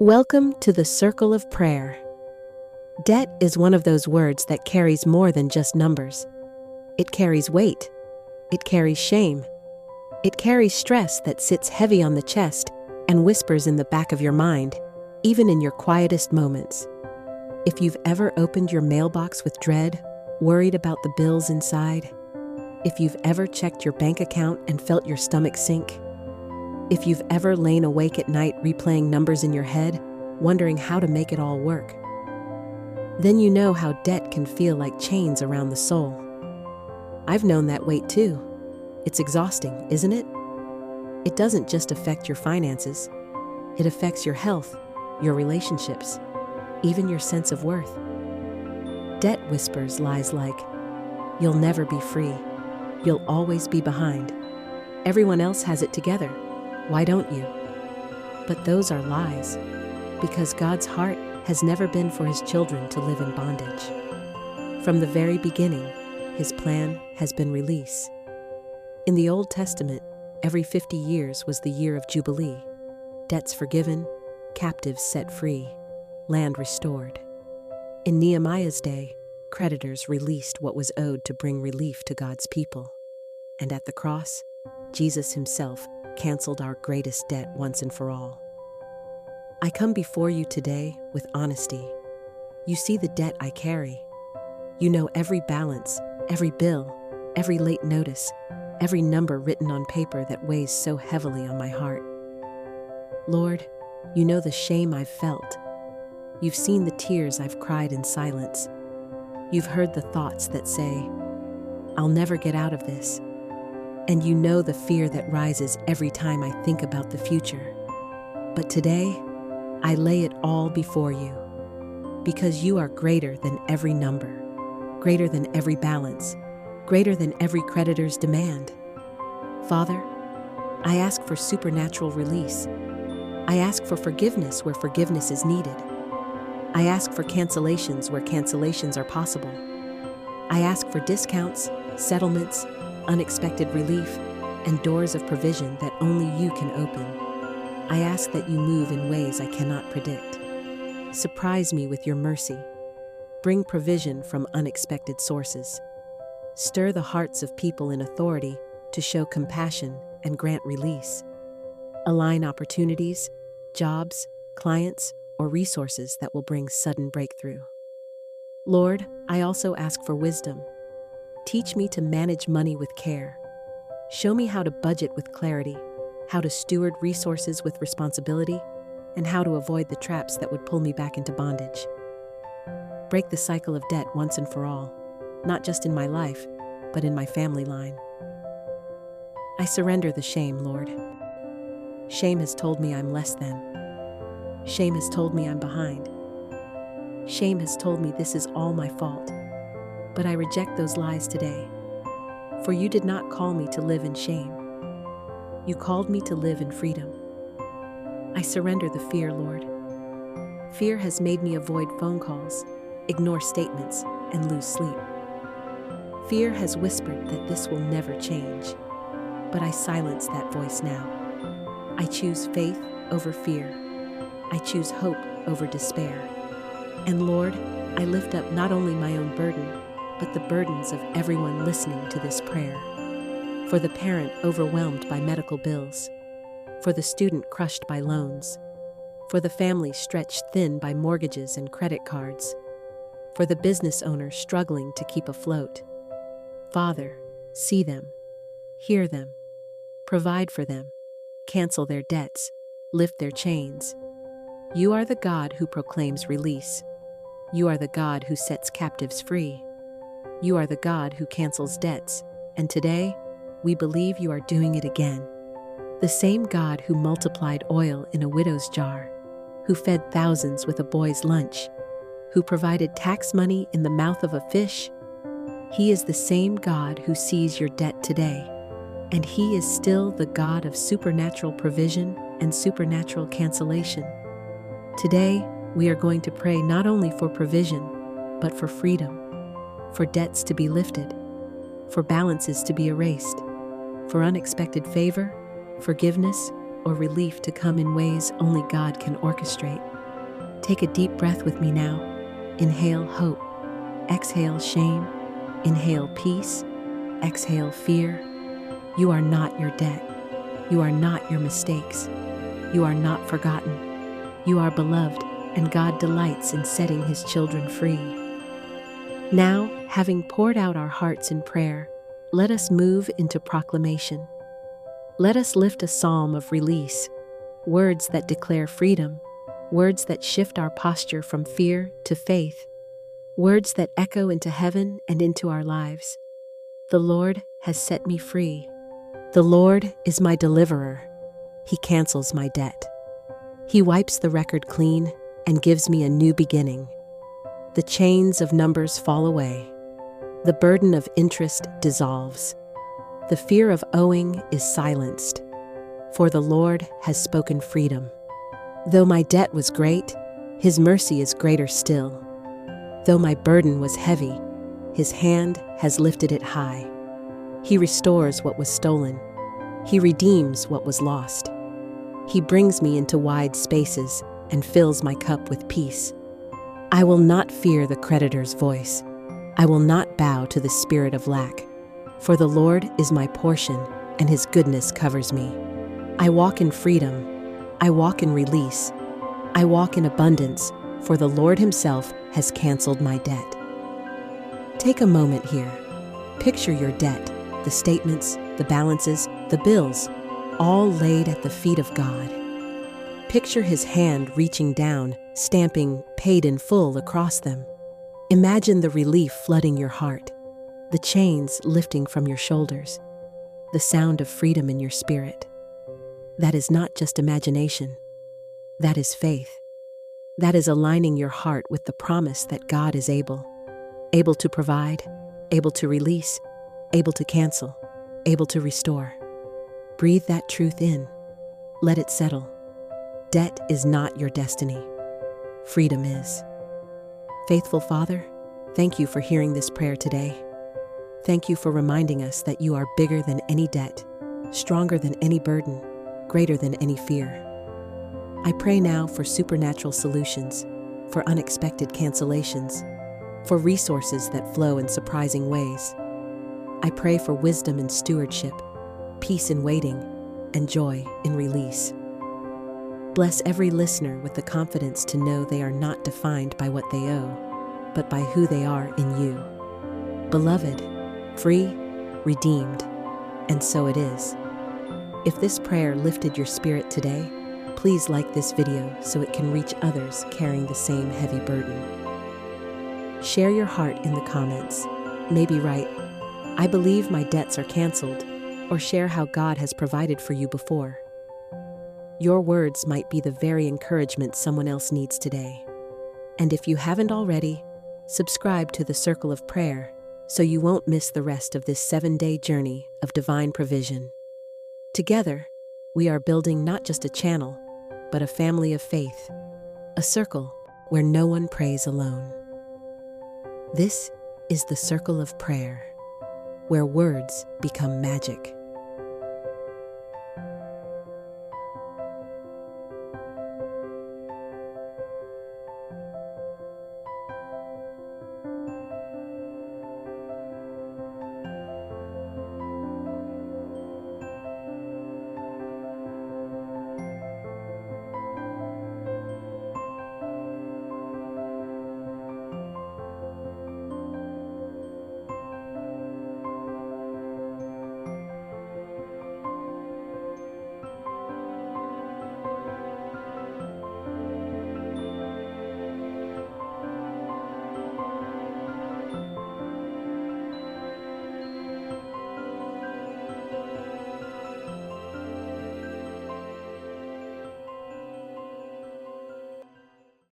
Welcome to the Circle of Prayer. Debt is one of those words that carries more than just numbers. It carries weight. It carries shame. It carries stress that sits heavy on the chest and whispers in the back of your mind, even in your quietest moments. If you've ever opened your mailbox with dread, worried about the bills inside, if you've ever checked your bank account and felt your stomach sink, if you've ever lain awake at night replaying numbers in your head, wondering how to make it all work, then you know how debt can feel like chains around the soul. I've known that weight too. It's exhausting, isn't it? It doesn't just affect your finances. It affects your health, your relationships, even your sense of worth. Debt whispers lies like, "You'll never be free. You'll always be behind. Everyone else has it together. Why don't you?" But those are lies, because God's heart has never been for His children to live in bondage. From the very beginning, His plan has been release. In the Old Testament, every 50 years was the year of Jubilee. Debts forgiven, captives set free, land restored. In Nehemiah's day, creditors released what was owed to bring relief to God's people. And at the cross, Jesus Himself canceled our greatest debt once and for all. I come before you today with honesty. You see the debt I carry. You know every balance, every bill, every late notice, every number written on paper that weighs so heavily on my heart. Lord, you know the shame I've felt. You've seen the tears I've cried in silence. You've heard the thoughts that say, "I'll never get out of this." And you know the fear that rises every time I think about the future. But today, I lay it all before you, because you are greater than every number, greater than every balance, greater than every creditor's demand. Father, I ask for supernatural release. I ask for forgiveness where forgiveness is needed. I ask for cancellations where cancellations are possible. I ask for discounts, settlements, unexpected relief, and doors of provision that only you can open. I ask that you move in ways I cannot predict. Surprise me with your mercy. Bring provision from unexpected sources. Stir the hearts of people in authority to show compassion and grant release. Align opportunities, jobs, clients, or resources that will bring sudden breakthrough. Lord, I also ask for wisdom. Teach me to manage money with care. Show me how to budget with clarity, how to steward resources with responsibility, and how to avoid the traps that would pull me back into bondage. Break the cycle of debt once and for all, not just in my life, but in my family line. I surrender the shame, Lord. Shame has told me I'm less than. Shame has told me I'm behind. Shame has told me this is all my fault. But I reject those lies today. For you did not call me to live in shame. You called me to live in freedom. I surrender the fear, Lord. Fear has made me avoid phone calls, ignore statements, and lose sleep. Fear has whispered that this will never change. But I silence that voice now. I choose faith over fear. I choose hope over despair. And Lord, I lift up not only my own burden, but the burdens of everyone listening to this prayer. For the parent overwhelmed by medical bills, for the student crushed by loans, for the family stretched thin by mortgages and credit cards, for the business owner struggling to keep afloat. Father, see them, hear them, provide for them, cancel their debts, lift their chains. You are the God who proclaims release. You are the God who sets captives free. You are the God who cancels debts, and today, we believe you are doing it again. The same God who multiplied oil in a widow's jar, who fed thousands with a boy's lunch, who provided tax money in the mouth of a fish. He is the same God who sees your debt today, and He is still the God of supernatural provision and supernatural cancellation. Today, we are going to pray not only for provision, but for freedom. For debts to be lifted, for balances to be erased, for unexpected favor, forgiveness, or relief to come in ways only God can orchestrate. Take a deep breath with me now. Inhale hope. Exhale shame. Inhale peace. Exhale fear. You are not your debt. You are not your mistakes. You are not forgotten. You are beloved, and God delights in setting His children free. Now, having poured out our hearts in prayer, let us move into proclamation. Let us lift a psalm of release, words that declare freedom, words that shift our posture from fear to faith, words that echo into heaven and into our lives. The Lord has set me free. The Lord is my deliverer. He cancels my debt. He wipes the record clean and gives me a new beginning. The chains of numbers fall away. The burden of interest dissolves. The fear of owing is silenced. For the Lord has spoken freedom. Though my debt was great, His mercy is greater still. Though my burden was heavy, His hand has lifted it high. He restores what was stolen. He redeems what was lost. He brings me into wide spaces and fills my cup with peace. I will not fear the creditor's voice. I will not bow to the spirit of lack. For the Lord is my portion, and His goodness covers me. I walk in freedom. I walk in release. I walk in abundance, for the Lord Himself has canceled my debt. Take a moment here. Picture your debt, the statements, the balances, the bills, all laid at the feet of God. Picture His hand reaching down, stamping paid in full across them. Imagine the relief flooding your heart, the chains lifting from your shoulders, the sound of freedom in your spirit. That is not just imagination. That is faith. That is aligning your heart with the promise that God is able to provide, able to release, able to cancel, able to restore. Breathe that truth in. Let it settle. Debt is not your destiny. Freedom is. Faithful Father, thank you for hearing this prayer today. Thank you for reminding us that you are bigger than any debt, stronger than any burden, greater than any fear. I pray now for supernatural solutions, for unexpected cancellations, for resources that flow in surprising ways. I pray for wisdom in stewardship, peace in waiting, and joy in release. Bless every listener with the confidence to know they are not defined by what they owe, but by who they are in you. Beloved, free, redeemed, and so it is. If this prayer lifted your spirit today, please like this video so it can reach others carrying the same heavy burden. Share your heart in the comments. Maybe write, "I believe my debts are canceled," or share how God has provided for you before. Your words might be the very encouragement someone else needs today. And if you haven't already, subscribe to the Circle of Prayer so you won't miss the rest of this 7-day journey of divine provision. Together, we are building not just a channel, but a family of faith, a circle where no one prays alone. This is the Circle of Prayer, where words become magic.